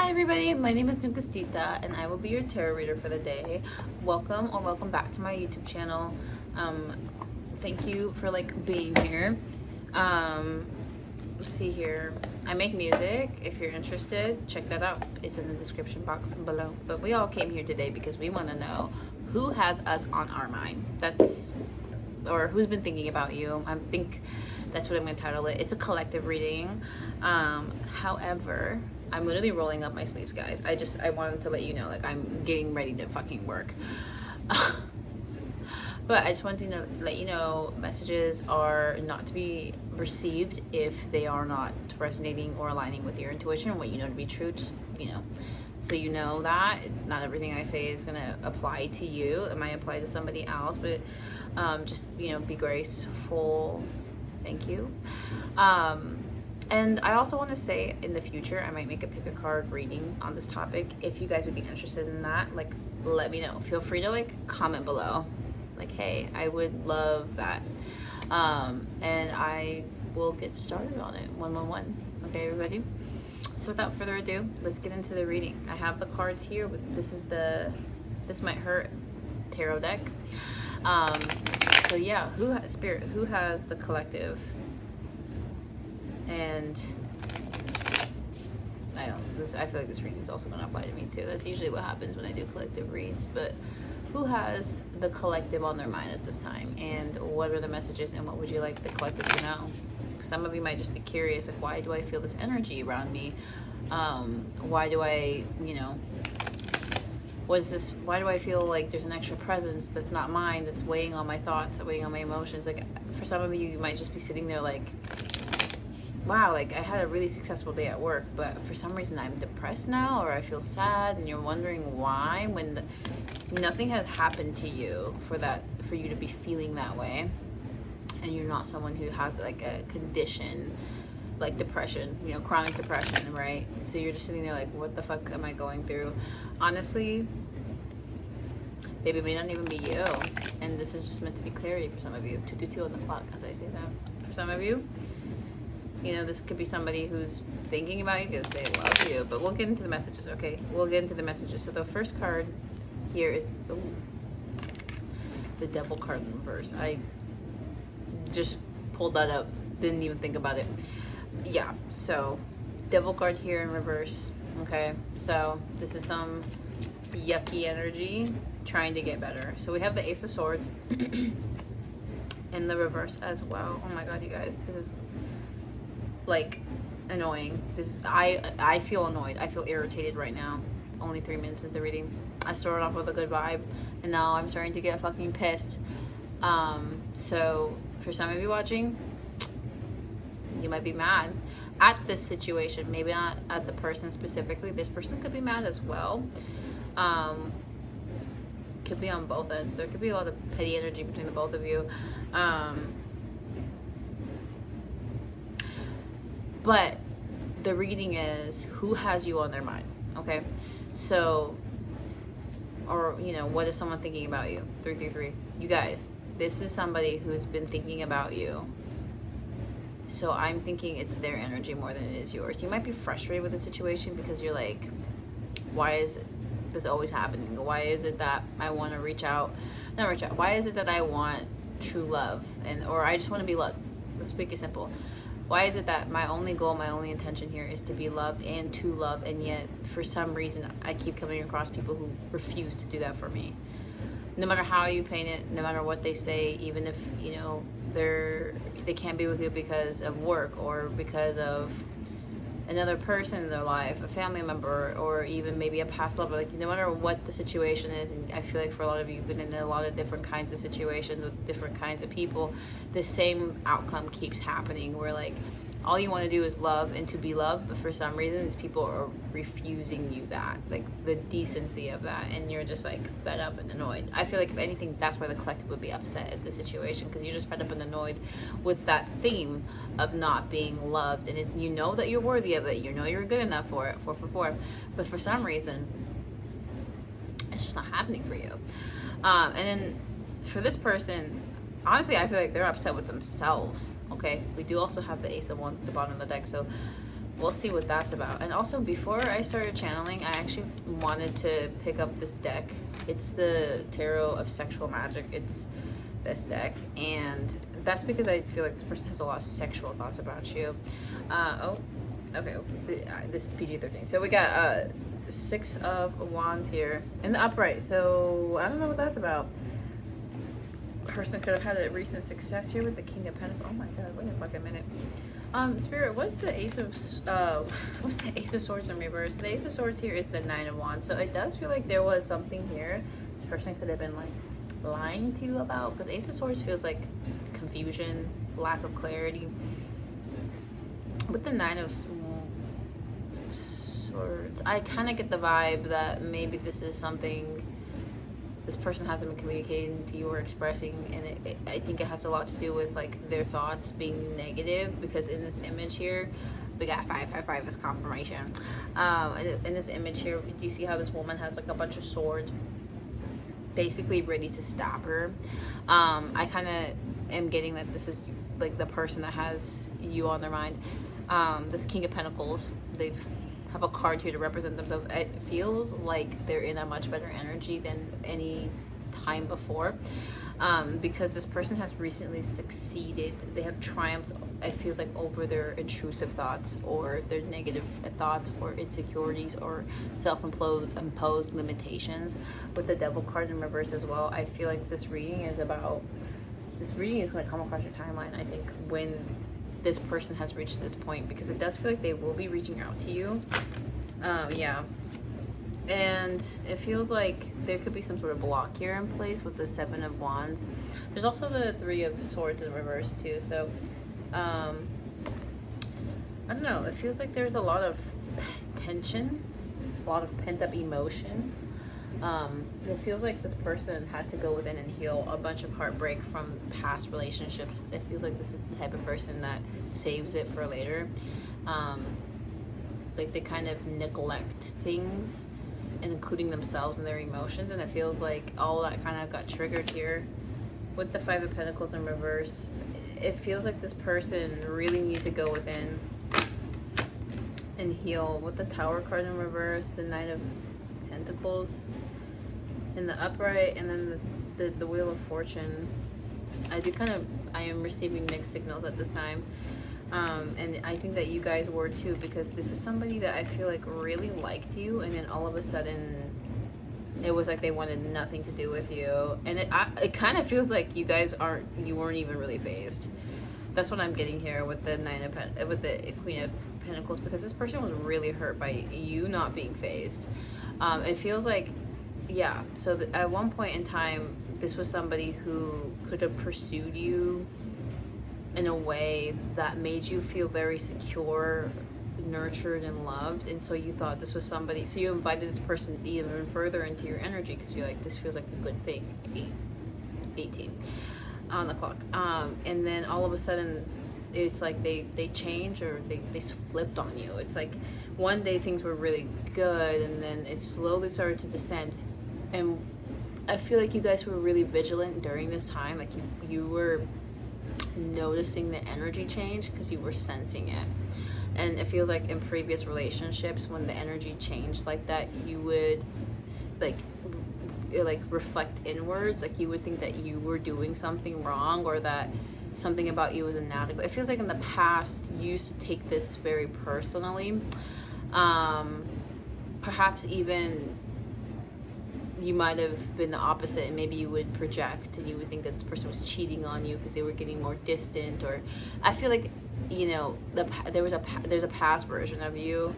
Hi everybody, my name is NEGUSTITA and I will be your tarot reader for the day. Welcome or welcome back to my YouTube channel. Thank you for being here. Let's see here. I make music. If you're interested, check that out. It's in the description box below. But we all came here today because we want to know who has us on our mind. Or who's been thinking about you. I think that's what I'm going to title it. It's a collective reading. However, I'm literally rolling up my sleeves, guys. I wanted to let you know, I'm getting ready to fucking work. But I just wanted to let you know, messages are not to be received if they are not resonating or aligning with your intuition and what you know to be true. Just, so you know that not everything I say is going to apply to you. It might apply to somebody else, but just, be graceful. Thank you. And I also want to say in the future, I might make a pick a card reading on this topic. If you guys would be interested in that, let me know. Feel free to comment below. Hey, I would love that. And I will get started on it. 111. Okay, everybody? So without further ado, let's get into the reading. I have the cards here. This Might Hurt tarot deck. So yeah, who has the collective? And I feel like this reading is also going to apply to me too. That's usually what happens when I do collective reads. But who has the collective on their mind at this time? And what are the messages? And what would you like the collective to know? Some of you might just be curious, why do I feel this energy around me? Why do I, why do I feel like there's an extra presence that's not mine, that's weighing on my thoughts, weighing on my emotions? For some of you, you might just be sitting there wow, I had a really successful day at work, but for some reason I'm depressed now, or I feel sad, and you're wondering why, when nothing has happened to you for you to be feeling that way, and you're not someone who has a condition like depression, chronic depression, right? So you're just sitting there what the fuck am I going through? Honestly, baby, it may not even be you, and this is just meant to be clarity for some of you. 222 on the clock as I say that. For some of you, this could be somebody who's thinking about you because they love you. But we'll get into the messages, okay? We'll get into the messages. So the first card here is the Devil card in reverse. I just pulled that up. Didn't even think about it. Yeah, so Devil card here in reverse, okay? So this is some yucky energy trying to get better. So we have the Ace of Swords in the reverse as well. Oh my God, you guys. This is annoying. I feel annoyed. I feel irritated right now. Only 3 minutes into the reading. I started off with a good vibe, and now I'm starting to get fucking pissed. So for some of you watching, you might be mad at this situation. Maybe not at the person specifically. This person could be mad as well. Could be on both ends. There could be a lot of petty energy between the both of you. But the reading is who has you on their mind, okay? So, or, what is someone thinking about you? 333. You guys, this is somebody who's been thinking about you. So I'm thinking it's their energy more than it is yours. You might be frustrated with the situation because you're why is this always happening? Why is it that I want to why is it that I want true love? Or I just want to be loved? Let's make it simple. Why is it that my only goal, my only intention here is to be loved and to love, and yet for some reason I keep coming across people who refuse to do that for me? No matter how you paint it, no matter what they say, even if they can't be with you because of work or because of another person in their life, a family member, or even maybe a past lover. No matter what the situation is, and I feel for a lot of you, you've been in a lot of different kinds of situations with different kinds of people, the same outcome keeps happening where all you want to do is love and to be loved, but for some reason these people are refusing you that, the decency of that, and you're just fed up and annoyed. I feel if anything, that's why the collective would be upset at the situation, because you're just fed up and annoyed with that theme of not being loved, and you know that you're worthy of it, you're good enough for it, 444, but for some reason it's just not happening for you. And then for this person, honestly, I feel they're upset with themselves, okay? We do also have the Ace of Wands at the bottom of the deck, so we'll see what that's about. And also, before I started channeling, I actually wanted to pick up this deck. It's the Tarot of Sexual Magic. It's this deck, and that's because I feel like this person has a lot of sexual thoughts about you. Okay, this is PG-13. So we got 6 of Wands here in the upright. So I don't know what that's about. Person could have had a recent success here with the King of Pentacles. Oh my God, wait a fucking minute. Spirit, what's the Ace of Swords in reverse? The Ace of Swords here is the 9 of Wands. So it does feel like there was something here this person could have been like lying to you about, because Ace of Swords feels like confusion, lack of clarity. With the 9 of Swords, I kind of get the vibe that maybe this is something this person hasn't been communicating to you or expressing, and I think it has a lot to do with like their thoughts being negative, because in this image here we got 555 as confirmation. In this image here, you see how this woman has like a bunch of swords basically ready to stab her. I kind of am getting that this is like the person that has you on their mind. This King of Pentacles, they have a card here to represent themselves. It feels like they're in a much better energy than any time before, because this person has recently succeeded. They have triumphed, it feels like, over their intrusive thoughts or their negative thoughts or insecurities or self-imposed limitations. With the Devil card in reverse as well, I feel like this reading is going to come across your timeline, I think, when this person has reached this point, because it does feel like they will be reaching out to you. Yeah. And it feels like there could be some sort of block here in place with the 7 of Wands. There's also the 3 of Swords in reverse too. So, I don't know. It feels like there's a lot of tension, a lot of pent up emotion. It feels like this person had to go within and heal a bunch of heartbreak from past relationships. It feels like this is the type of person that saves it for later. Like they kind of neglect things, including themselves and their emotions, and it feels like all that kind of got triggered here with the 5 of Pentacles in reverse. It feels like this person really needed to go within and heal. With the Tower card in reverse, the 9 of Pentacles in the upright, and then the Wheel of Fortune. I am receiving mixed signals at this time. And I think that you guys were too, because this is somebody that I feel like really liked you, and then all of a sudden it was like they wanted nothing to do with you. And it kind of feels like you weren't even really phased. That's what I'm getting here with the with the Queen of Pentacles, because this person was really hurt by you not being phased. It feels like, yeah, so at one point in time, this was somebody who could have pursued you in a way that made you feel very secure, nurtured, and loved. And so you thought this was somebody, so you invited this person even further into your energy, because you're like, this feels like a good thing. 18 on the clock. And then all of a sudden, it's like they change, or they flipped on you. It's like one day things were really good, and then it slowly started to descend. And I feel like you guys were really vigilant during this time. Like you were noticing the energy change, because you were sensing it. And it feels like in previous relationships, when the energy changed like that, you would like reflect inwards. Like you would think that you were doing something wrong, or that something about you was inadequate. It feels like in the past you used to take this very personally. Perhaps even you might have been the opposite, and maybe you would project and you would think that this person was cheating on you because they were getting more distant. Or I feel like, you know, there's a past version of you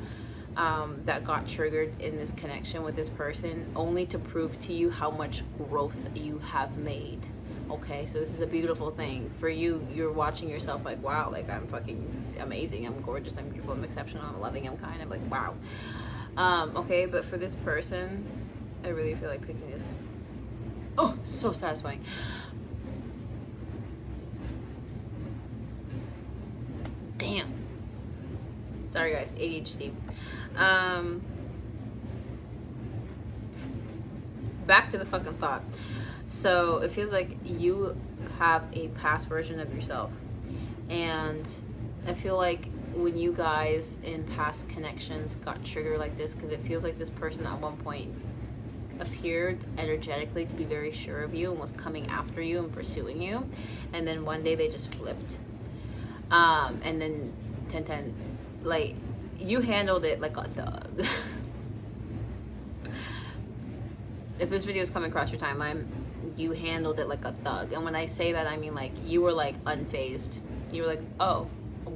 that got triggered in this connection with this person, only to prove to you how much growth you have made. Okay, so this is a beautiful thing for you. You're watching yourself like, wow, like I'm fucking amazing, I'm gorgeous, I'm beautiful, I'm exceptional, I'm loving, I'm kind. I'm like, wow. Okay, but for this person, I really feel like picking this. Oh, so satisfying. Damn. Sorry guys, ADHD. Back to the fucking thought. So it feels like you have a past version of yourself, and I feel like when you guys in past connections got triggered like this, because it feels like this person at one point appeared energetically to be very sure of you and was coming after you and pursuing you, and then one day they just flipped, and then 10-10, like, you handled it like a thug. If this video is coming across your timeline, you handled it like a thug. And when I say that, I mean, like, you were like unfazed. You were like, oh,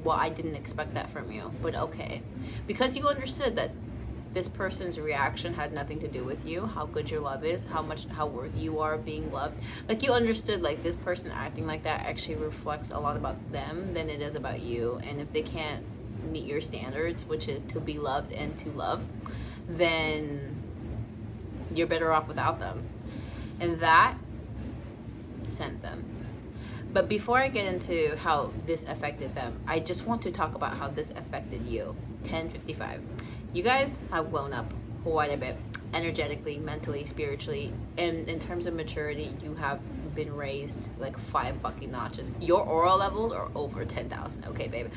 well, I didn't expect that from you, but okay, because you understood that this person's reaction had nothing to do with you, how good your love is, how worthy you are of being loved. Like, you understood, like, this person acting like that actually reflects a lot about them than it is about you. And if they can't meet your standards, which is to be loved and to love, then you're better off without them. And that sent them. But before I get into how this affected them, I just want to talk about how this affected you. 10:55. You guys have grown up quite a bit, energetically, mentally, spiritually, and in terms of maturity, you have been raised like 5 fucking notches. Your aura levels are over 10,000, okay, babe?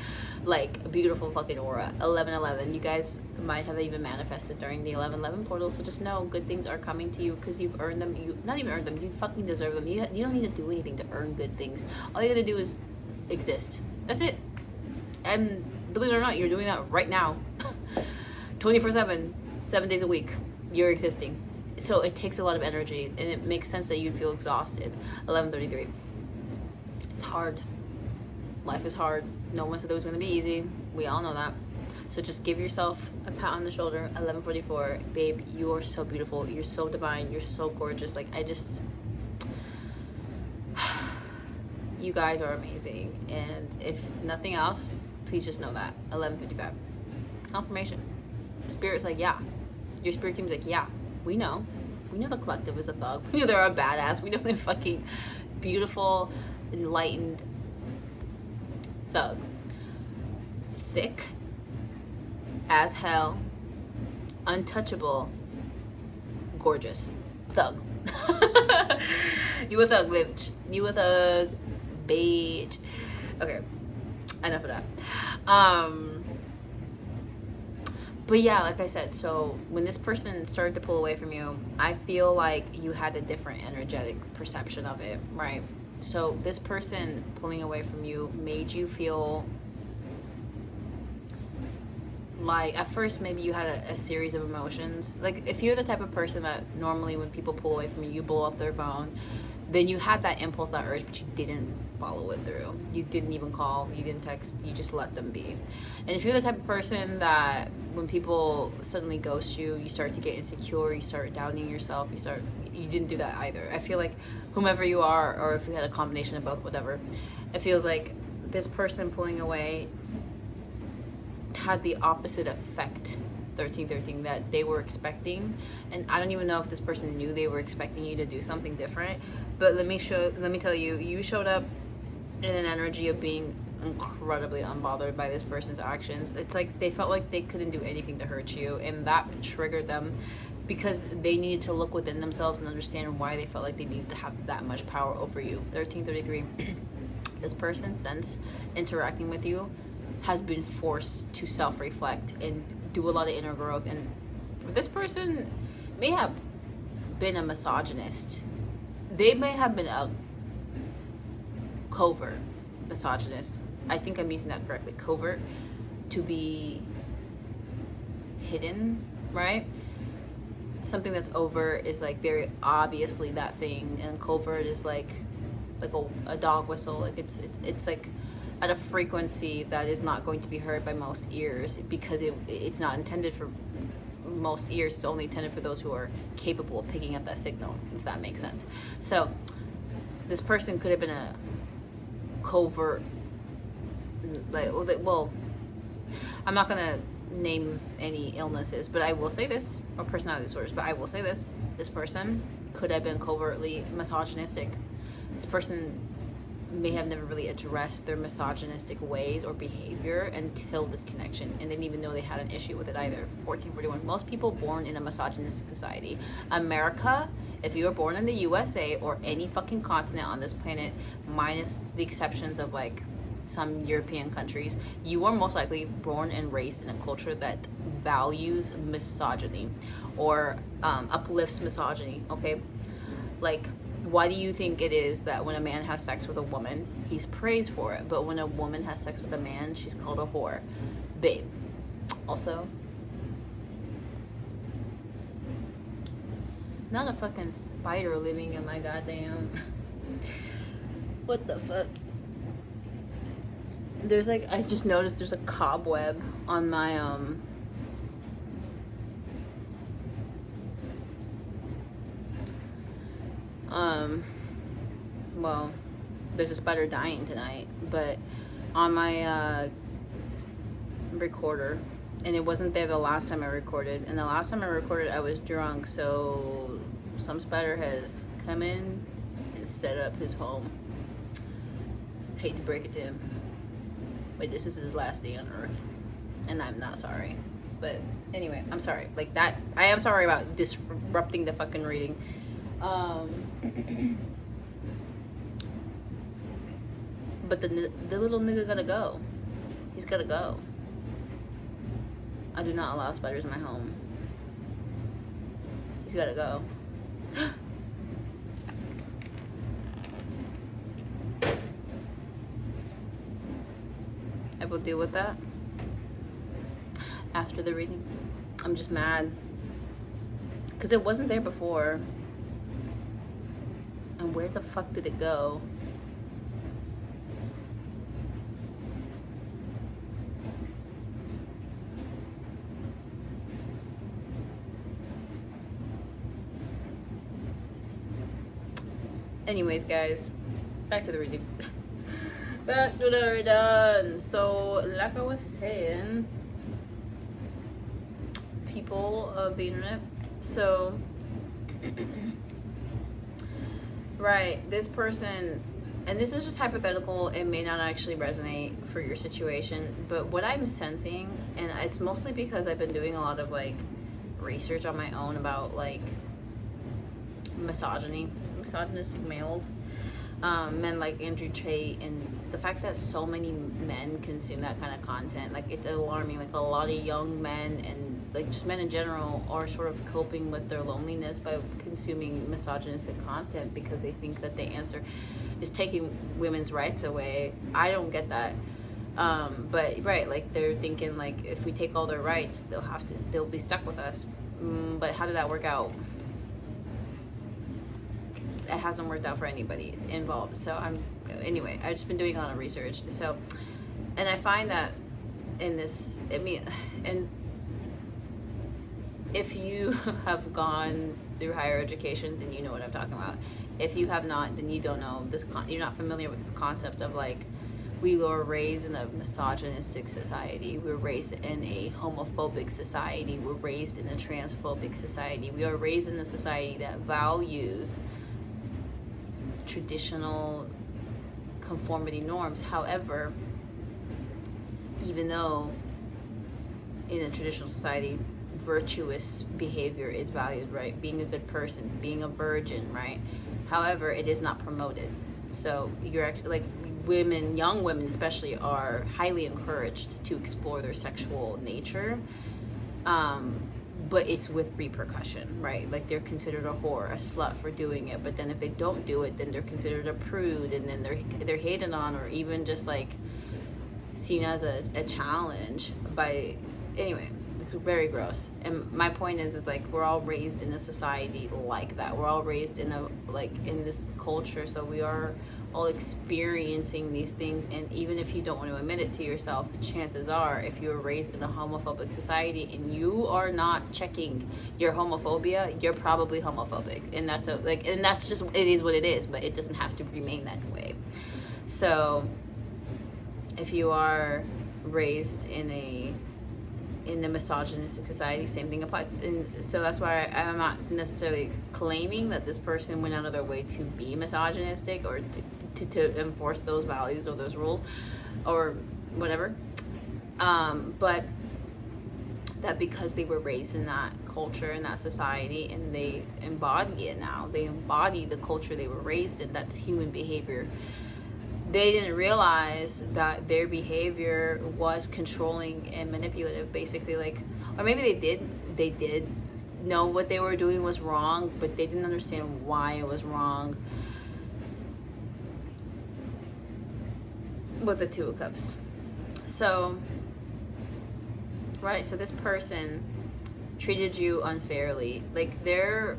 Like, a beautiful fucking aura. 11:11. You guys might have even manifested during the 11:11 portal, so just know good things are coming to you because you've earned them. You not even earned them, you fucking deserve them. You don't need to do anything to earn good things. All you gotta do is exist. That's it. And believe it or not, you're doing that right now. 24/7, 7 days a week, you're existing. So it takes a lot of energy, and it makes sense that you'd feel exhausted. 11:33. It's hard. Life is hard. No one said it was going to be easy. We all know that. So just give yourself a pat on the shoulder. 11:44. Babe, you are so beautiful. You're so divine. You're so gorgeous. Like, you guys are amazing. And if nothing else, please just know that. 11:55. Confirmation. Spirit's like, yeah. Your spirit team's like, yeah, we know. We know the collective is a thug. We know they're a badass. We know they're fucking beautiful, enlightened thug. Thick as hell, untouchable, gorgeous thug. You a thug, bitch. You a thug, bitch. Okay, enough of that. But yeah, like I said, so when this person started to pull away from you, I feel like you had a different energetic perception of it, right? So this person pulling away from you made you feel like, at first maybe you had a series of emotions. Like, if you're the type of person that normally when people pull away from you, you blow up their phone, then you had that impulse, that urge, but you didn't follow it through. You didn't even call, you didn't text, you just let them be. And if you're the type of person that when people suddenly ghost you, you start to get insecure, you start doubting yourself, you didn't do that either. I feel like whomever you are, or if you had a combination of both, whatever, it feels like this person pulling away had the opposite effect, 1313, that they were expecting. And I don't even know if this person knew they were expecting you to do something different, but let me tell you, you showed up in an energy of being incredibly unbothered by this person's actions. It's like they felt like they couldn't do anything to hurt you, and that triggered them because they needed to look within themselves and understand why they felt like they needed to have that much power over you. 1333. This person, since interacting with you, has been forced to self-reflect and do a lot of inner growth. And this person may have been a misogynist. They may have been a covert misogynist. I think I'm using that correctly. Covert, to be hidden, right? Something that's overt is like very obviously that thing, and covert is like a dog whistle. Like it's like at a frequency that is not going to be heard by most ears, because it's not intended for most ears. It's only intended for those who are capable of picking up that signal, if that makes sense. So this person could have been a covert, well, I'm not gonna name any illnesses, but I will say this, or personality disorders, but I will say this: this person could have been covertly misogynistic. This person may have never really addressed their misogynistic ways or behavior until this connection, and they didn't even know they had an issue with it either. 1441. Most people born in a misogynistic society. America, if you were born in the USA or any fucking continent on this planet, minus the exceptions of like some European countries, you are most likely born and raised in a culture that values misogyny or uplifts misogyny, okay? Like, why do you think it is that when a man has sex with a woman, he's praised for it, but when a woman has sex with a man, she's called a whore? Babe, also, not a fucking spider living in my goddamn... What the fuck? There's like, I just noticed there's a cobweb on my, well, there's a spider dying tonight, but on my, recorder, and it wasn't there the last time I recorded, and the last time I recorded I was drunk, so some spider has come in and set up his home. Hate to break it to him, but this is his last day on earth, and I'm not sorry. But anyway, I'm sorry. Like that, I am sorry about disrupting the fucking reading. But the little nigga gotta go. He's gotta go. I do not allow spiders in my home. He's gotta go. I will deal with that after the reading. I'm just mad because it wasn't there before. And where the fuck did it go? Anyways, guys, back to the reading. Back to the reading. So, like I was saying, people of the internet. So, right, this person, and this is just hypothetical, it may not actually resonate for your situation, but what I'm sensing, and it's mostly because I've been doing a lot of like research on my own about like misogynistic males, men like Andrew Tate, and the fact that so many men consume that kind of content, like it's alarming. Like a lot of young men and like just men in general are sort of coping with their loneliness by consuming misogynistic content because they think that the answer is taking women's rights away. I don't get that. But right, like they're thinking like if we take all their rights, they'll be stuck with us. But how did that work out? It hasn't worked out for anybody involved. So anyway, I've just been doing a lot of research. So, and I find that in this, and if you have gone through higher education, then you know what I'm talking about. If you have not, then you don't know this. You're not familiar with this concept of like, we were raised in a misogynistic society. We're raised in a homophobic society. We're raised in a transphobic society. We are raised in a society that values traditional conformity norms. However, even though in a traditional society virtuous behavior is valued, right? Being a good person, being a virgin, right? However, it is not promoted. So you're actually like young women especially, are highly encouraged to explore their sexual nature, but it's with repercussion, right? Like they're considered a whore, a slut for doing it, but then if they don't do it, then they're considered a prude, and then they're hated on, or even just like seen as a challenge by, anyway, it's very gross. And my point is like we're all raised in a society like that. We're all raised in in this culture, so we are all experiencing these things. And even if you don't want to admit it to yourself, chances are if you were raised in a homophobic society and you are not checking your homophobia, you're probably homophobic. And that's just, it is what it is, but it doesn't have to remain that way. So if you are raised in a misogynistic society, same thing applies. And so that's why I'm not necessarily claiming that this person went out of their way to be misogynistic or to enforce those values or those rules or whatever, but that because they were raised in that culture, in that society, and they embody it now, they embody the culture they were raised in, that's human behavior. they didn't realize that their behavior was controlling and manipulative, basically. Like, or maybe they did know what they were doing was wrong, but they didn't understand why it was wrong. With the Two of Cups. So, right, so this person treated you unfairly. Like, their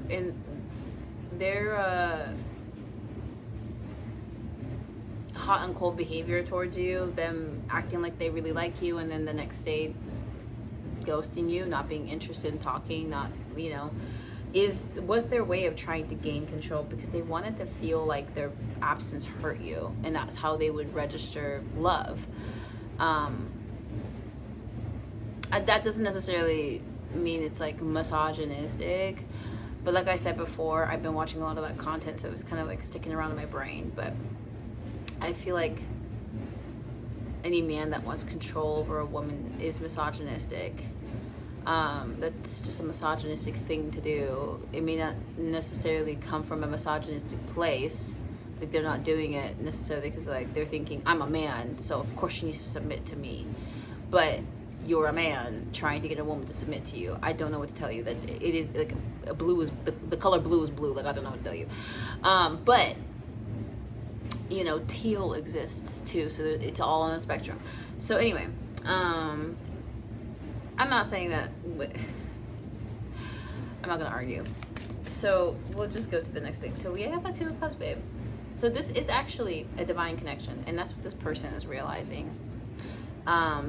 hot and cold behavior towards you, them acting like they really like you, and then the next day ghosting you, not being interested in talking, not, you know, was their way of trying to gain control, because they wanted to feel like their absence hurt you, and that's how they would register love. That doesn't necessarily mean it's like misogynistic, but like I said before, I've been watching a lot of that content, so it was kind of like sticking around in my brain. But I feel like any man that wants control over a woman is misogynistic. That's just a misogynistic thing to do. It may not necessarily come from a misogynistic place. Like, they're not doing it necessarily because, like, they're thinking, I'm a man, so of course she needs to submit to me. But you're a man trying to get a woman to submit to you. I don't know what to tell you. That it is like blue is the color blue is blue. Like, I don't know what to tell you. But you know, teal exists too, so it's all on a spectrum. So anyway, I'm not saying that. I'm not gonna argue. So we'll just go to the next thing. So we have a Two of Cups, babe. So this is actually a divine connection, and that's what this person is realizing.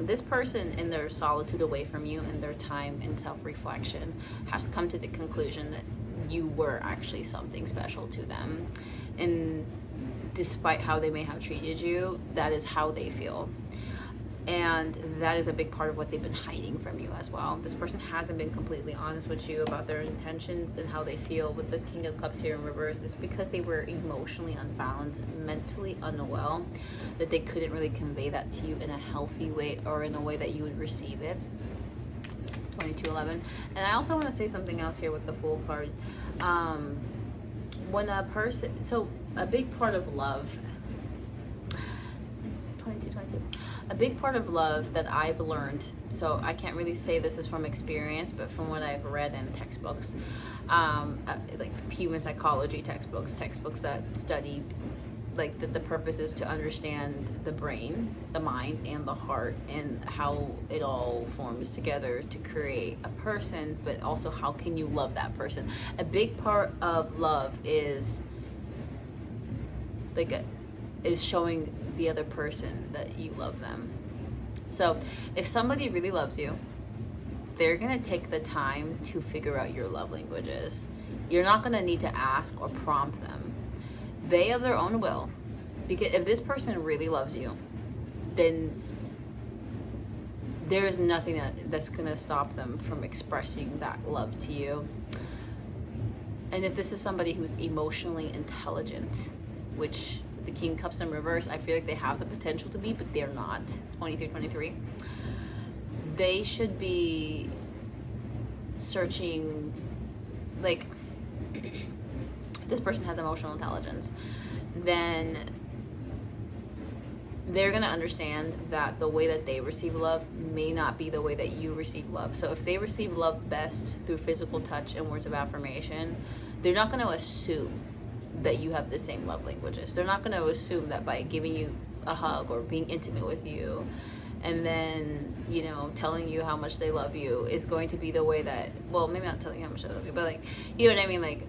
This person, in their solitude away from you and their time in self-reflection, has come to the conclusion that you were actually something special to them. And despite how they may have treated you, that is how they feel. And that is a big part of what they've been hiding from you as well. This person hasn't been completely honest with you about their intentions and how they feel. With the King of Cups here in reverse, it's because they were emotionally unbalanced, mentally unwell, that they couldn't really convey that to you in a healthy way or in a way that you would receive it. 2211. And I also want to say something else here with the Fool card. When a person, so a big part of love, 22. A big part of love that I've learned, so I can't really say this is from experience, but from what I've read in textbooks, like human psychology textbooks that study, like the purpose is to understand the brain, the mind, and the heart, and how it all forms together to create a person, but also how can you love that person. A big part of love is showing the other person that you love them. So if somebody really loves you, they're gonna take the time to figure out your love languages. You're not gonna need to ask or prompt them. They of their own will. Because if this person really loves you, then there's nothing that's gonna stop them from expressing that love to you. And if this is somebody who's emotionally intelligent, which the King Cups in reverse, I feel like they have the potential to be, but they're not. 23. They should be searching, like, if this person has emotional intelligence, then they're gonna understand that the way that they receive love may not be the way that you receive love. So if they receive love best through physical touch and words of affirmation, they're not gonna assume that you have the same love languages. They're not going to assume that by giving you a hug or being intimate with you and then, you know, telling you how much they love you is going to be the way that, well, maybe not telling you how much they love you, but like, you know what I mean? Like,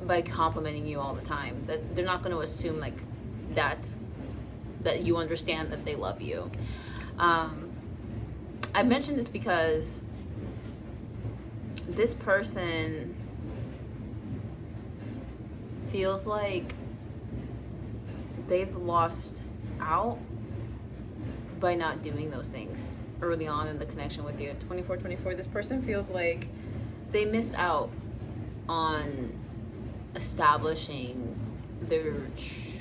by complimenting you all the time, that they're not going to assume like that you understand that they love you. I mentioned this because this person feels like they've lost out by not doing those things early on in the connection with you. 24, this person feels like they missed out on establishing their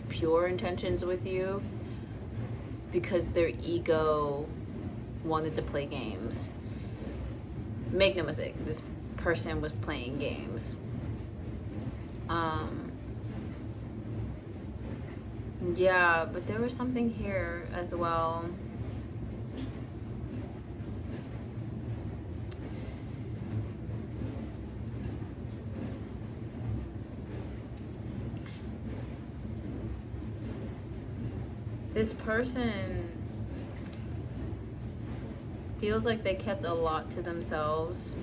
pure intentions with you because their ego wanted to play games. Make no mistake, this person was playing games. Yeah, but there was something here as well. This person feels like they kept a lot to themselves,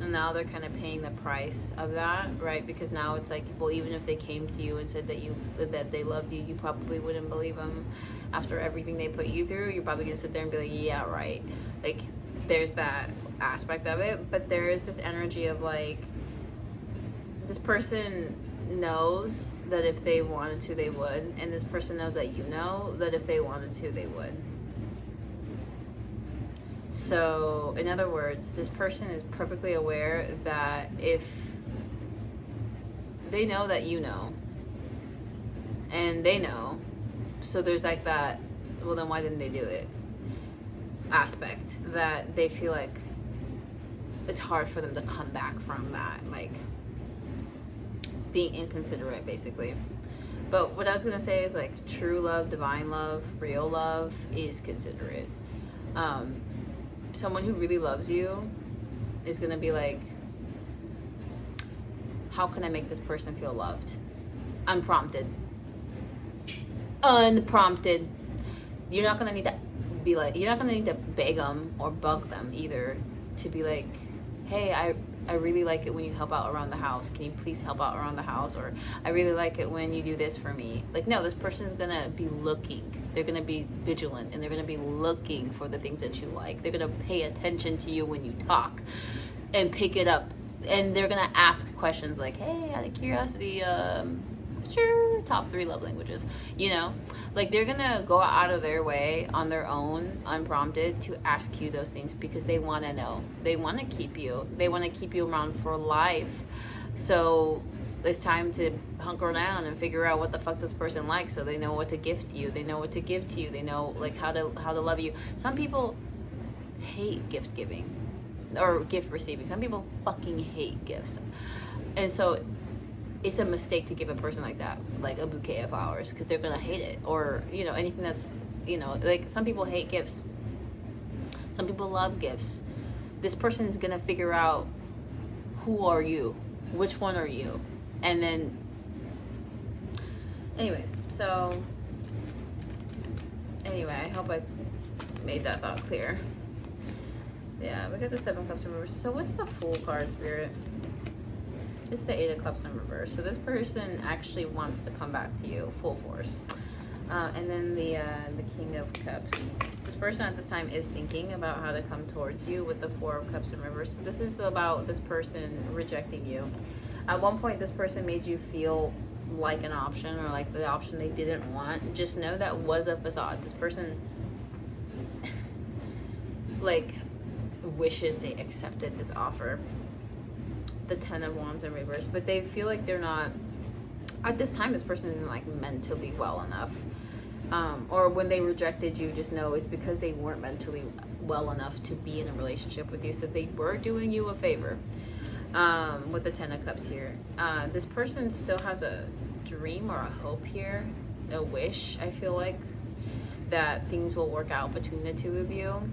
and now they're kind of paying the price of that, right? Because now it's like, well, even if they came to you and said that they loved you, you probably wouldn't believe them. After everything they put you through, you're probably gonna sit there and be like, yeah, right. Like, there's that aspect of it, but there is this energy of like, this person knows that if they wanted to, they would, and this person knows that you know that if they wanted to, they would. So, in other words, this person is perfectly aware that if they know that you know, and they know, so there's like that, well, then why didn't they do it aspect, that they feel like it's hard for them to come back from that, like being inconsiderate, basically. But what I was gonna say is like, true love, divine love, real love is considerate. Someone who really loves you is gonna be like, how can I make this person feel loved? Unprompted. You're not gonna need to be like, you're not gonna need to beg them or bug them either to be like, hey, I really like it when you help out around the house. Can you please help out around the house? Or I really like it when you do this for me. Like, no, this person's gonna be looking. They're gonna be vigilant, and they're gonna be looking for the things that you like. They're gonna pay attention to you when you talk and pick it up. And they're gonna ask questions like, hey, out of curiosity, what's your top 3 love languages? You know, like, they're gonna go out of their way on their own, unprompted, to ask you those things because they want to know. They want to keep you. They want to keep you around for life. So it's time to hunker down and figure out what the fuck this person likes, so they know what to gift you. They know what to give to you. They know like how to love you. Some people hate gift giving or gift receiving. Some people fucking hate gifts, and so it's a mistake to give a person like that like a bouquet of flowers, because they're gonna hate it, or you know, anything that's, you know, like, some people hate gifts, some people love gifts. This person is gonna figure out, who are you, which one are you, and then anyways, so anyway, I hope I made that thought clear. Yeah, we got the 7 cups in reverse. So what's the Fool card, Spirit? It's the 8 of Cups in reverse. So this person actually wants to come back to you full force. And then the King of Cups. This person at this time is thinking about how to come towards you with the 4 of Cups in reverse. So this is about this person rejecting you. At one point, this person made you feel like an option, or like the option they didn't want. Just know that was a facade. This person like wishes they accepted this offer. The 10 of Wands in reverse, but they feel like they're not, at this time, this person isn't like mentally well enough, or when they rejected you, just know it's because they weren't mentally well enough to be in a relationship with you. So they were doing you a favor. With the 10 of Cups here, this person still has a dream or a hope here, a wish, I feel like, that things will work out between the two of you.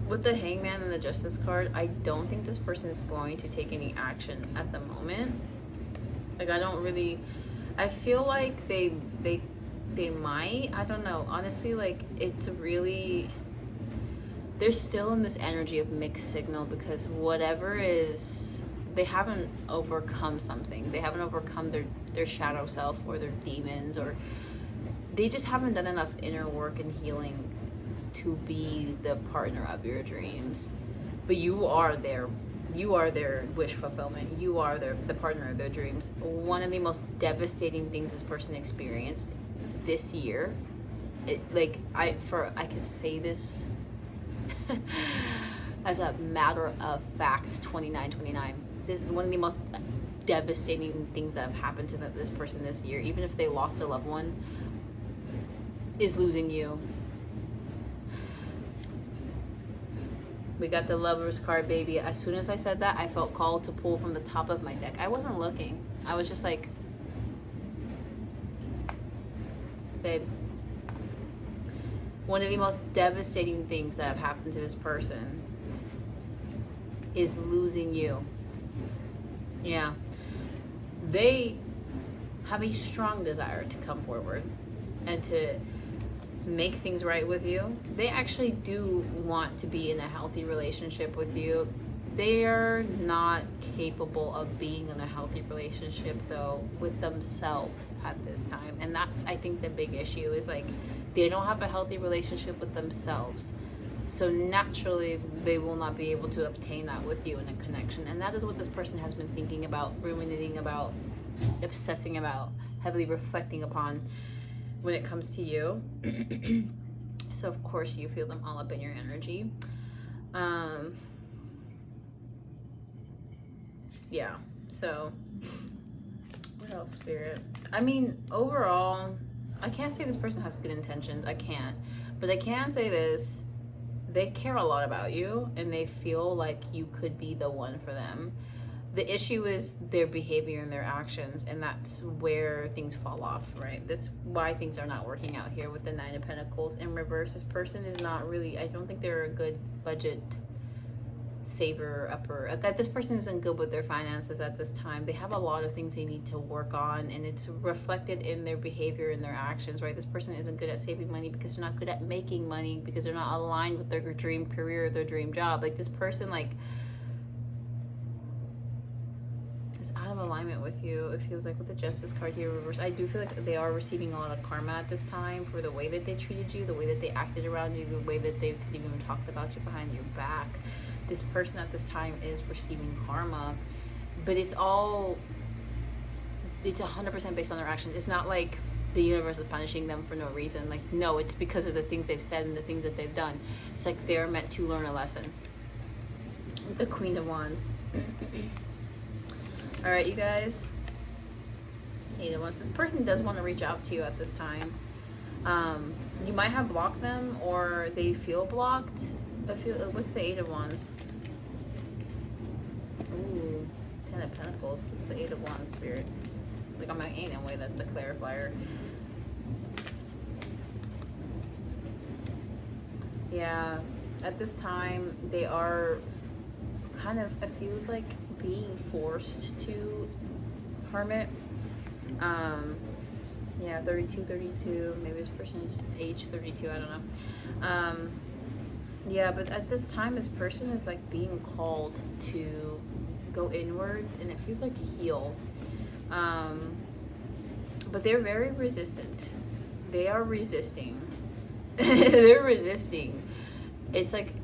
With the Hangman and the Justice card, I don't think this person is going to take any action at the moment. Like, I feel like they might, I don't know, honestly. Like, it's really, they're still in this energy of mixed signal, because whatever is, they haven't overcome something. They haven't overcome their shadow self or their demons, or they just haven't done enough inner work and healing to be the partner of your dreams. But you are their wish fulfillment. You are the partner of their dreams. One of the most devastating things this person experienced this year, I can say this as a matter of fact, 2929, one of the most devastating things that have happened to this person this year, even if they lost a loved one, is losing you. We got the Lovers card, baby. As soon as I said that, I felt called to pull from the top of my deck. I wasn't looking. I was just like, babe, one of the most devastating things that have happened to this person is losing you. Yeah. They have a strong desire to come forward and to make things right with you. They actually do want to be in a healthy relationship with you. They are not capable of being in a healthy relationship, though, with themselves at this time. And that's, I think, the big issue is, like, they don't have a healthy relationship with themselves. So naturally, they will not be able to obtain that with you in a connection. And that is what this person has been thinking about, ruminating about, obsessing about, heavily reflecting upon when it comes to you. So of course you feel them all up in your energy. Yeah, so what else, Spirit? I mean, overall, I can't say this person has good intentions. I can't. But I can say this: they care a lot about you and they feel like you could be the one for them. The issue is their behavior and their actions, and that's where things fall off, right? That's why things are not working out here with the Nine of Pentacles in reverse. This person is not really, I don't think they're a good budget saver upper. Like, this person isn't good with their finances at this time. They have a lot of things they need to work on, and it's reflected in their behavior and their actions, right? This person isn't good at saving money because they're not good at making money, because they're not aligned with their dream career, their dream job. Like, this person, like, out of alignment with you. It feels like with the Justice card here reverse, I do feel like they are receiving a lot of karma at this time for the way that they treated you, the way that they acted around you, the way that they could even talked about you behind your back. This person at this time is receiving karma, but it's 100% based on their actions. It's not like the universe is punishing them for no reason. Like, no, it's because of the things they've said and the things that they've done. It's like they're meant to learn a lesson. The Queen of Wands. All right, you guys. Once this person does want to reach out to you at this time, you might have blocked them, or they feel blocked. What's the Eight of Wands? Ooh, Ten of Pentacles. What's the Eight of Wands, Spirit? Like, I'm like, ain't no way that's the clarifier. Yeah, at this time they are kind of, it feels like, being forced to hermit. Yeah, 32. Maybe this person's age 32, I don't know. Yeah, but at this time this person is like being called to go inwards, and it feels like heal. But they're very resistant. They are resisting. They're resisting. It's like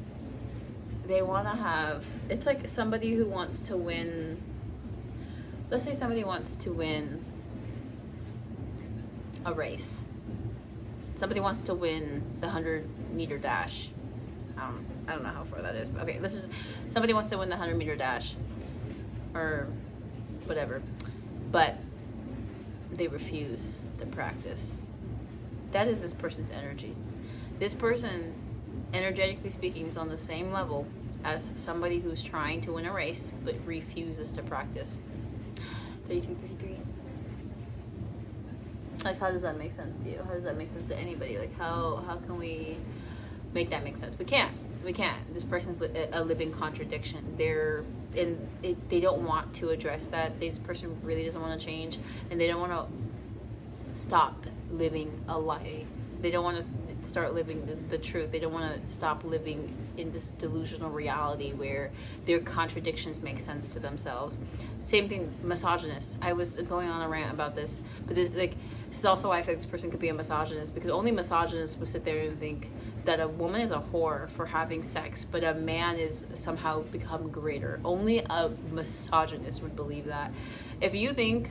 they want to have, it's like somebody who wants to win. Let's say somebody wants to win a race. Somebody wants to win the 100-meter dash. I don't know how far that is, but okay, somebody wants to win the 100-meter dash or whatever, but they refuse to practice. That is this person's energy. This person, energetically speaking, is on the same level as somebody who's trying to win a race but refuses to practice. 33. Like, how does that make sense to you? How does that make sense to anybody? Like, how can we make that make sense? We can't. This person's a living contradiction. They don't want to address that. This person really doesn't want to change, and they don't want to stop living a lie. They don't want to start living the truth. They don't want to stop living in this delusional reality where their contradictions make sense to themselves. Same thing, misogynist. I was going on a rant about this, but this is also why I think this person could be a misogynist, because only misogynists would sit there and think that a woman is a whore for having sex, but a man is somehow become greater. Only a misogynist would believe that. If you think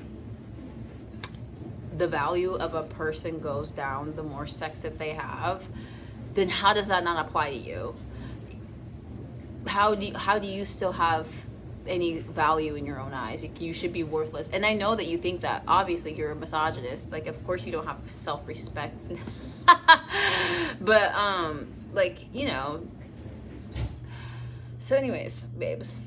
the value of a person goes down the more sex that they have, then how does that not apply to you? How do you still have any value in your own eyes? You should be worthless. And I know that you think that. Obviously you're a misogynist. Like, of course you don't have self-respect. But like, you know. So anyways, babes,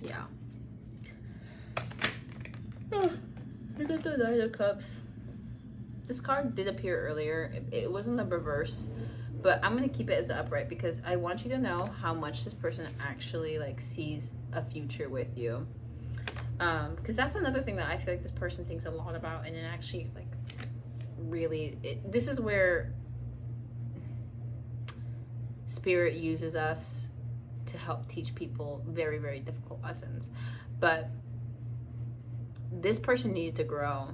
yeah, the Nine of Cups. This card did appear earlier. It wasn't the reverse, but I'm gonna keep it as upright because I want you to know how much this person actually like sees a future with you. Because that's another thing that I feel like this person thinks a lot about, and it actually like really. This is where Spirit uses us to help teach people very, very difficult lessons. But this person needed to grow.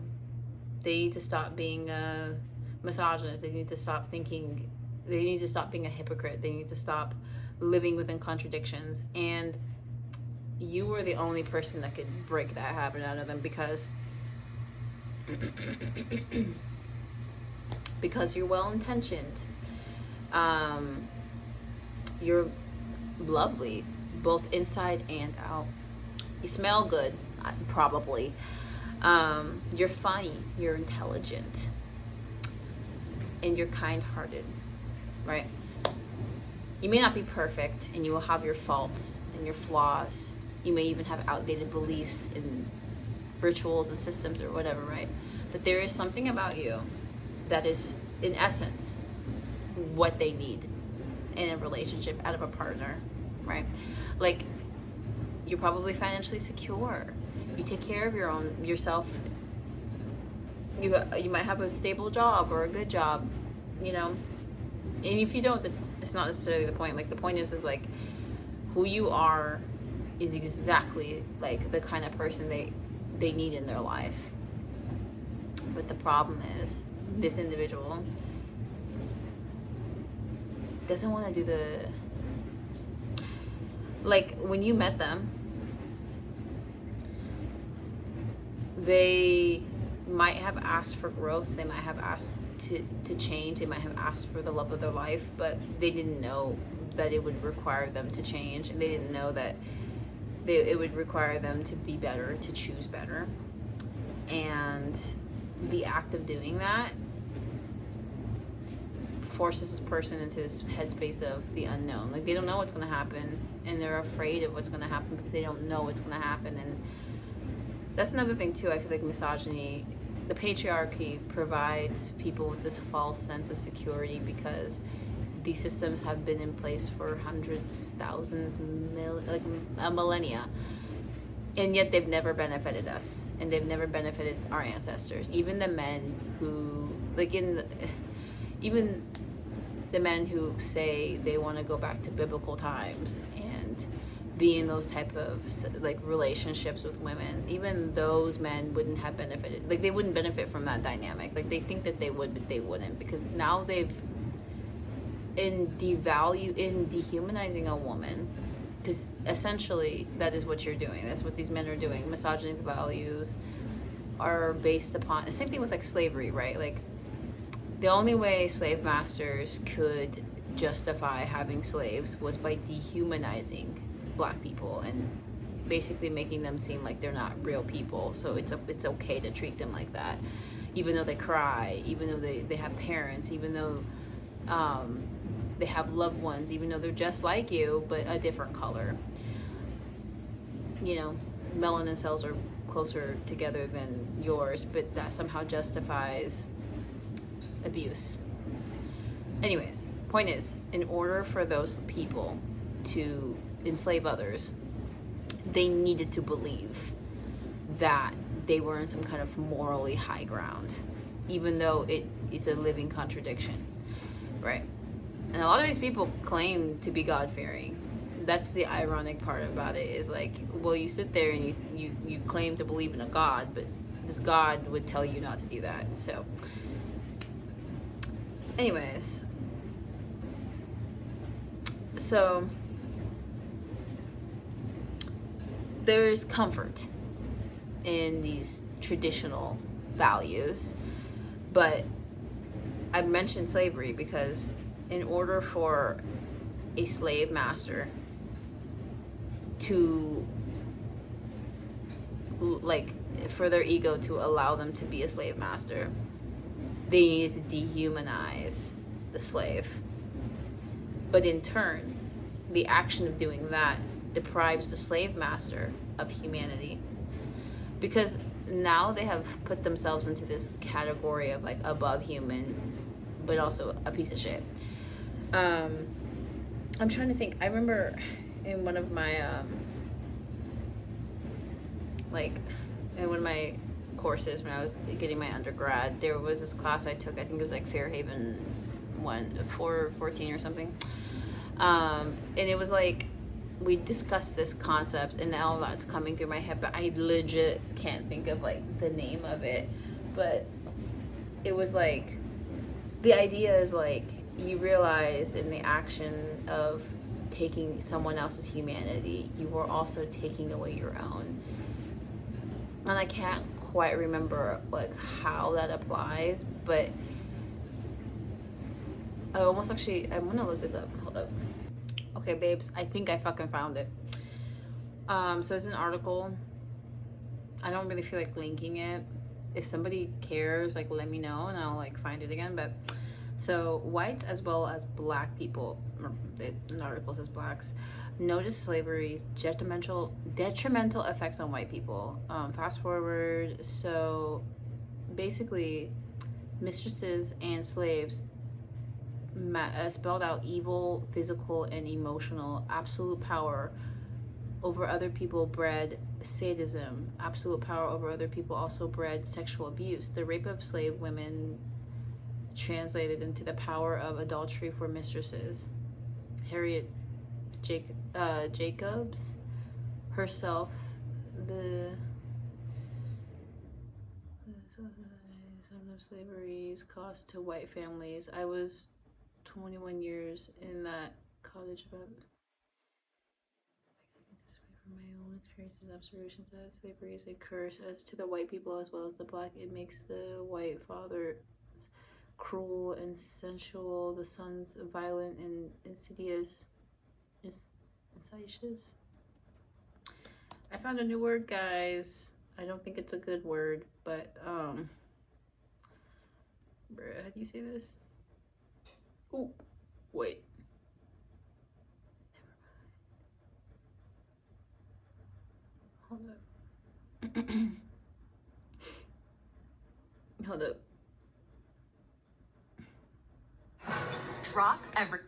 They need to stop being a misogynist. They need to stop thinking. They need to stop being a hypocrite. They need to stop living within contradictions. And you were the only person that could break that habit out of them because you're well-intentioned. You're lovely, both inside and out. You smell good, probably. You're funny, you're intelligent, and you're kind-hearted, right? You may not be perfect, and you will have your faults and your flaws. You may even have outdated beliefs in rituals and systems or whatever, right? But there is something about you that is, in essence, what they need in a relationship out of a partner, right? Like, you're probably financially secure. You take care of yourself. You might have a stable job or a good job, you know. And if you don't, it's not necessarily the point. Like, the point is like who you are is exactly like the kind of person they need in their life. But the problem is this individual doesn't want to do the, like, when you met them, they might have asked for growth, they might have asked to change, they might have asked for the love of their life, but they didn't know that it would require them to change, and they didn't know that it would require them to be better, to choose better. And the act of doing that forces this person into this headspace of the unknown. Like, they don't know what's going to happen, and they're afraid of what's going to happen because they don't know what's going to happen. And that's another thing too. I feel like misogyny, the patriarchy, provides people with this false sense of security because these systems have been in place for hundreds, thousands, like a millennia, and yet they've never benefited us, and they've never benefited our ancestors. Even the men who, like, even the men who say they want to go back to biblical times and be in those type of like relationships with women, even those men wouldn't have benefited. Like, they wouldn't benefit from that dynamic. Like, they think that they would, but they wouldn't, because now they've in dehumanizing a woman, because essentially that is what you're doing. That's what these men are doing. Misogynic values are based upon the same thing with like slavery, right? Like, the only way slave masters could justify having slaves was by dehumanizing black people and basically making them seem like they're not real people. So it's okay to treat them like that, even though they cry, even though they have parents, even though they have loved ones, even though they're just like you but a different color. You know, melanin cells are closer together than yours, but that somehow justifies abuse. Anyways, point is, in order for those people to enslave others, they needed to believe that they were in some kind of morally high ground, even though it's a living contradiction, right? And a lot of these people claim to be God-fearing. That's the ironic part about it, is like, well, you sit there and you claim to believe in a God, but this God would tell you not to do that. So anyways, so there's comfort in these traditional values, but I mentioned slavery because in order for a slave master to, like, for their ego to allow them to be a slave master, they needed to dehumanize the slave. But in turn, the action of doing that deprives the slave master of humanity. Because now they have put themselves into this category of like above human, but also a piece of shit. I'm trying to think. I remember in one of my like in one of my courses when I was getting my undergrad, there was this class I took. I think it was like Fairhaven 414 or something. And it was like we discussed this concept, and now that's coming through my head, but I legit can't think of like the name of it. But it was like the idea is like you realize in the action of taking someone else's humanity, you are also taking away your own. And I can't quite remember like how that applies, but I almost actually, I'm gonna look this up. Hold up. Okay, babes, I think I fucking found it. So it's an article. I don't really feel like linking it. If somebody cares, like let me know and I'll like find it again. But so whites as well as black people, or the article says blacks, notice slavery's detrimental effects on white people. Fast forward, so basically mistresses and slaves spelled out evil, physical and emotional. Absolute power over other people bred sadism. Absolute power over other people also bred sexual abuse. The rape of slave women translated into the power of adultery for mistresses. Harriet Jacobs herself, the slavery's cost to white families. I was 21 years in that cottage about from my own experiences and observations that slavery is a curse as to the white people as well as the black. It makes the white fathers cruel and sensual, the sons violent and insidious. Insidious. I found a new word, guys. I don't think it's a good word, but bruh, how do you say this? Ooh, wait. Hold up. Hold up. Drop every.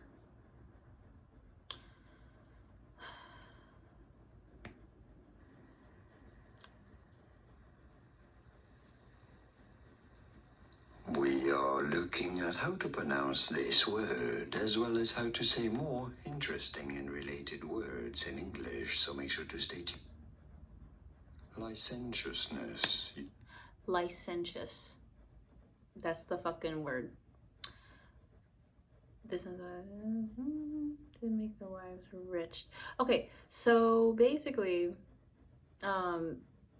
We are looking at how to pronounce this word, as well as how to say more interesting and related words in English, so make sure to stay tuned. Licentiousness. Licentious. That's the fucking word. This is to make the wives rich. Okay, so basically,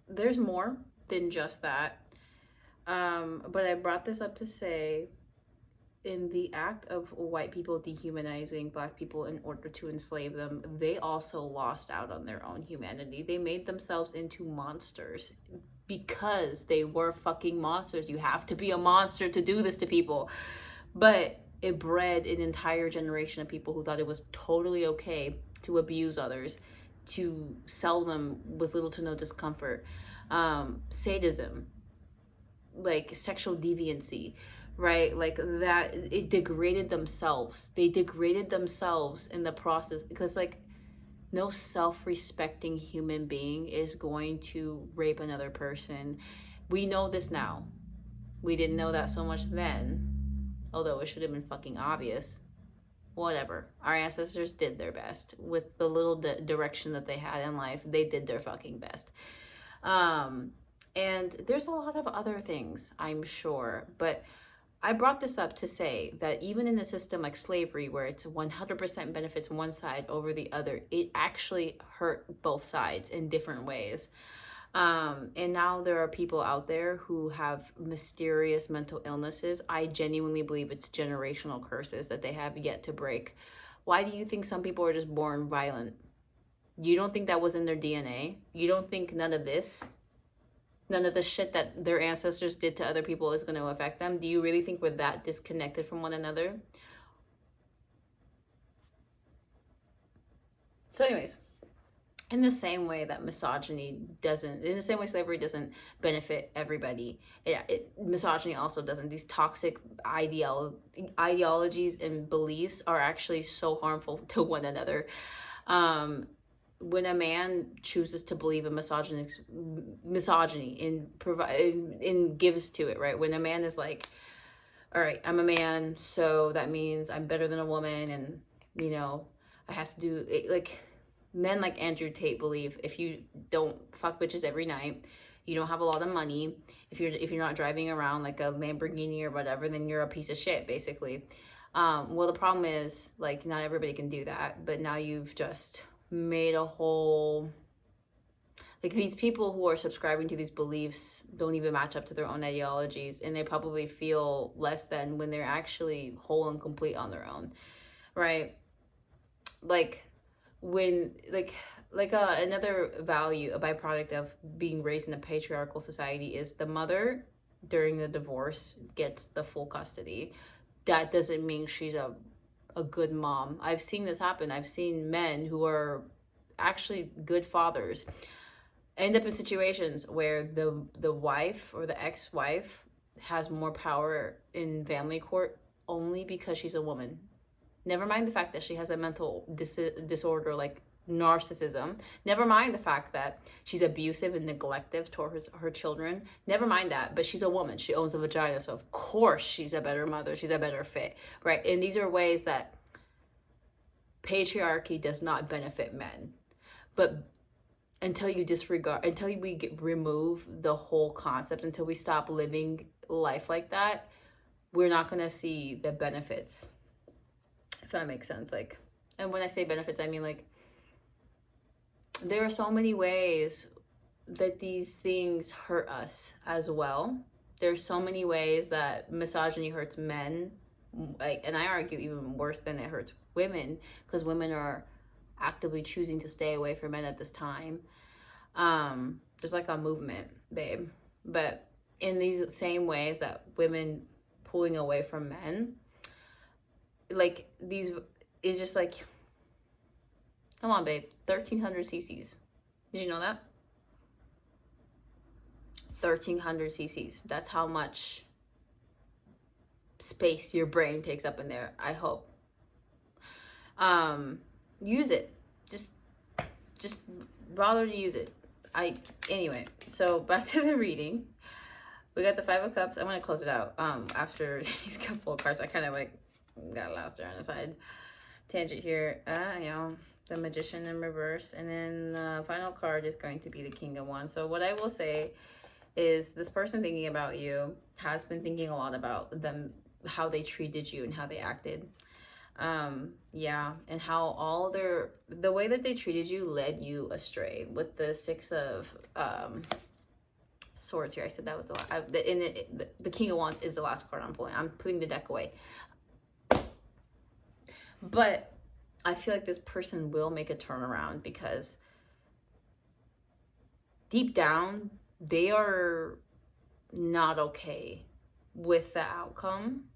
there's more than just that. But I brought this up to say, in the act of white people dehumanizing black people in order to enslave them, they also lost out on their own humanity. They made themselves into monsters because they were fucking monsters. You have to be a monster to do this to people. But it bred an entire generation of people who thought it was totally okay to abuse others, to sell them with little to no discomfort. Sadism, like sexual deviancy, right? Like that, it degraded themselves. They degraded themselves in the process because like no self-respecting human being is going to rape another person. We know this now. We didn't know that so much then, although it should have been fucking obvious. Whatever. Our ancestors did their best with the little direction that they had in life. They did their fucking best. And there's a lot of other things, I'm sure, but I brought this up to say that even in a system like slavery, where it's 100% benefits one side over the other, it actually hurt both sides in different ways. And now there are people out there who have mysterious mental illnesses. I genuinely believe it's generational curses that they have yet to break. Why do you think some people are just born violent? You don't think that was in their DNA? You don't think none of the shit that their ancestors did to other people is going to affect them? Do you really think we're that disconnected from one another? So anyways, in the same way that misogyny doesn't, in the same way slavery doesn't benefit everybody, misogyny also doesn't. These toxic ideologies and beliefs are actually so harmful to one another. When a man chooses to believe in misogyny and gives to it, right? When a man is like, all right, I'm a man, so that means I'm better than a woman, and you know, I have to do it. Like, men like Andrew Tate believe if you don't fuck bitches every night, you don't have a lot of money, if you're not driving around like a Lamborghini or whatever, then you're a piece of shit, basically. Well, the problem is, like, not everybody can do that, but now you've just made a whole, like, these people who are subscribing to these beliefs don't even match up to their own ideologies, and they probably feel less than when they're actually whole and complete on their own, right? Like, when another value, a byproduct of being raised in a patriarchal society, is the mother during the divorce gets the full custody. That doesn't mean she's a good mom. I've seen this happen. I've seen men who are actually good fathers end up in situations where the wife or the ex-wife has more power in family court only because she's a woman. Never mind the fact that she has a mental disorder like narcissism. Never mind the fact that she's abusive and neglective towards her children. Never mind that, but she's a woman. She owns a vagina, so of course she's a better mother. She's a better fit, right? And these are ways that patriarchy does not benefit men. But until we remove the whole concept, until we stop living life like that, we're not going to see the benefits, if that makes sense. Like, and when I say benefits, I mean, like, there are so many ways that these things hurt us as well. There's so many ways that misogyny hurts men, like, and I argue even worse than it hurts women, because women are actively choosing to stay away from men at this time. There's like a movement, babe. But in these same ways that women pulling away from men, like, these is just like, come on, babe, 1,300 cc's. Did you know that? 1,300 cc's. That's how much space your brain takes up in there, I hope. Use it. Just bother to use it. Anyway, so back to the reading. We got the Five of Cups. I'm gonna close it out after these couple of cards. I kind of like got lost there on the side tangent here. The Magician in reverse, and then the final card is going to be the King of Wands. So what I will say is, this person thinking about you has been thinking a lot about them, how they treated you and how they acted. And how the way that they treated you led you astray. With the Six of Swords here, I said that was the King of Wands is the last card I'm pulling. I'm putting the deck away. But I feel like this person will make a turnaround, because deep down, they are not okay with the outcome.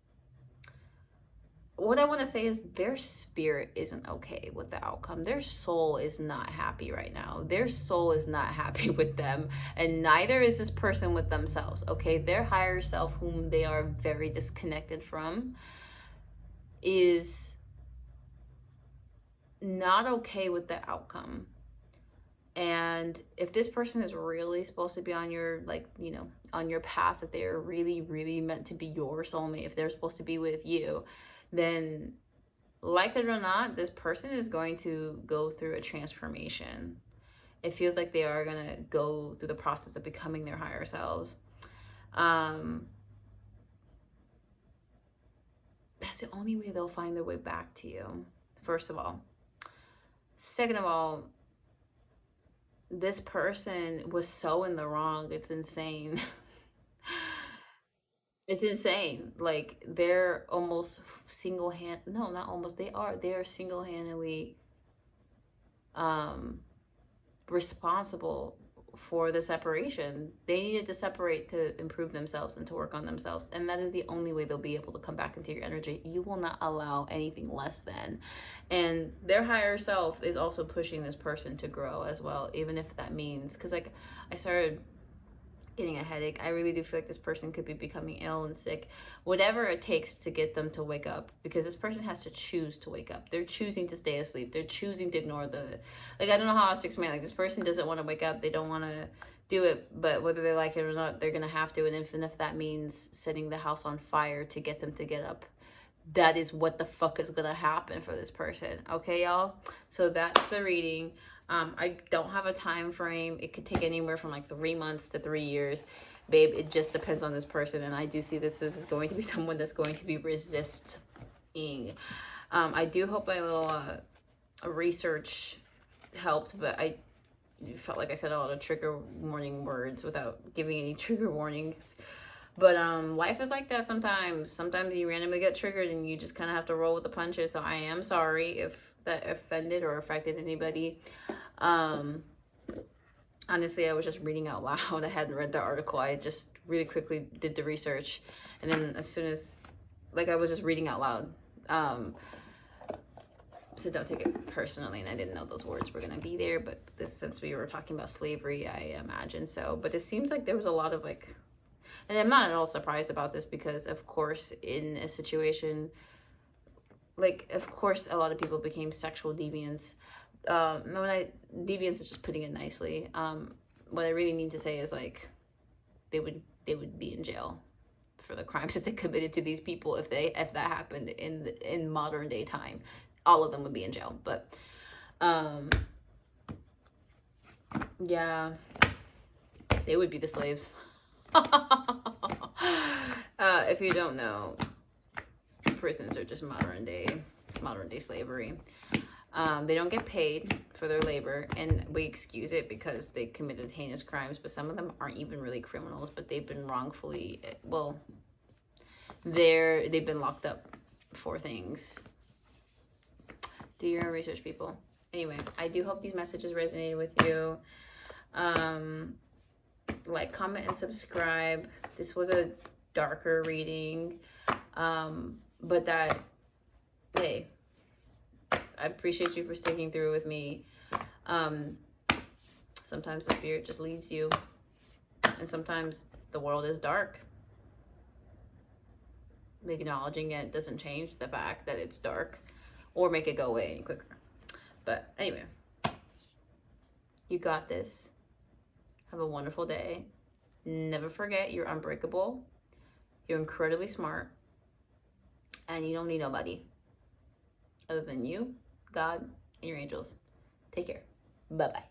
What I want to say is, their spirit isn't okay with the outcome. Their soul is not happy right now. Their soul is not happy with them, and neither is this person with themselves, okay? Their higher self, whom they are very disconnected from, is not okay with the outcome. And if this person is really supposed to be on your, like, you know, on your path, that they're really, really meant to be your soulmate, if they're supposed to be with you, then, like it or not, this person is going to go through a transformation. It feels like they are going to go through the process of becoming their higher selves. That's the only way they'll find their way back to you, first of all. Second of all, this person was so in the wrong. It's insane. It's insane. Like, they're almost they are single-handedly responsible for the separation. They needed to separate to improve themselves and to work on themselves. And that is the only way they'll be able to come back into your energy. You will not allow anything less than. And their higher self is also pushing this person to grow as well, even if that means, because like I started getting a headache. I really do feel like this person could be becoming ill and sick, whatever it takes to get them to wake up, because this person has to choose to wake up. They're choosing to stay asleep. They're choosing to ignore the, like, I don't know how else to explain, like, this person doesn't want to wake up. They don't want to do it, but whether they like it or not, they're going to have to. And if that means setting the house on fire to get them to get up, that is what the fuck is gonna happen for this person. Okay, y'all? So that's the reading. I don't have a time frame. It could take anywhere from like 3 months to 3 years. Babe, it just depends on this person. And I do see this is going to be someone that's going to be resisting. I do hope my little research helped, but I felt like I said a lot of trigger warning words without giving any trigger warnings. But life is like that sometimes. Sometimes you randomly get triggered and you just kind of have to roll with the punches. So I am sorry if that offended or affected anybody. Honestly, I was just reading out loud. I hadn't read the article. I just really quickly did the research. And then as soon as, like, I was just reading out loud. So don't take it personally. And I didn't know those words were going to be there. But this, since we were talking about slavery, I imagine so. But it seems like there was a lot of, like, and I'm not at all surprised about this because, of course, in a situation, like, of course, a lot of people became sexual deviants. Deviance is just putting it nicely. What I really mean to say is, like, they would be in jail for the crimes that they committed to these people if that happened in modern day time. All of them would be in jail. But yeah, they would be the slaves. If you don't know, prisons are just modern day slavery. They don't get paid for their labor, and we excuse it because they committed heinous crimes, but some of them aren't even really criminals, but they've been wrongfully, well, they've been locked up for things. Do your own research, people. Anyway, I do hope these messages resonated with you. Like, comment, and subscribe. This was a darker reading, but that, hey, I appreciate you for sticking through with me. Sometimes the spirit just leads you, and sometimes the world is dark. Acknowledging it doesn't change the fact that it's dark or make it go away any quicker. But anyway, you got this. Have a wonderful day. Never forget, you're unbreakable. You're incredibly smart. And you don't need nobody other than you, God, and your angels. Take care. Bye-bye.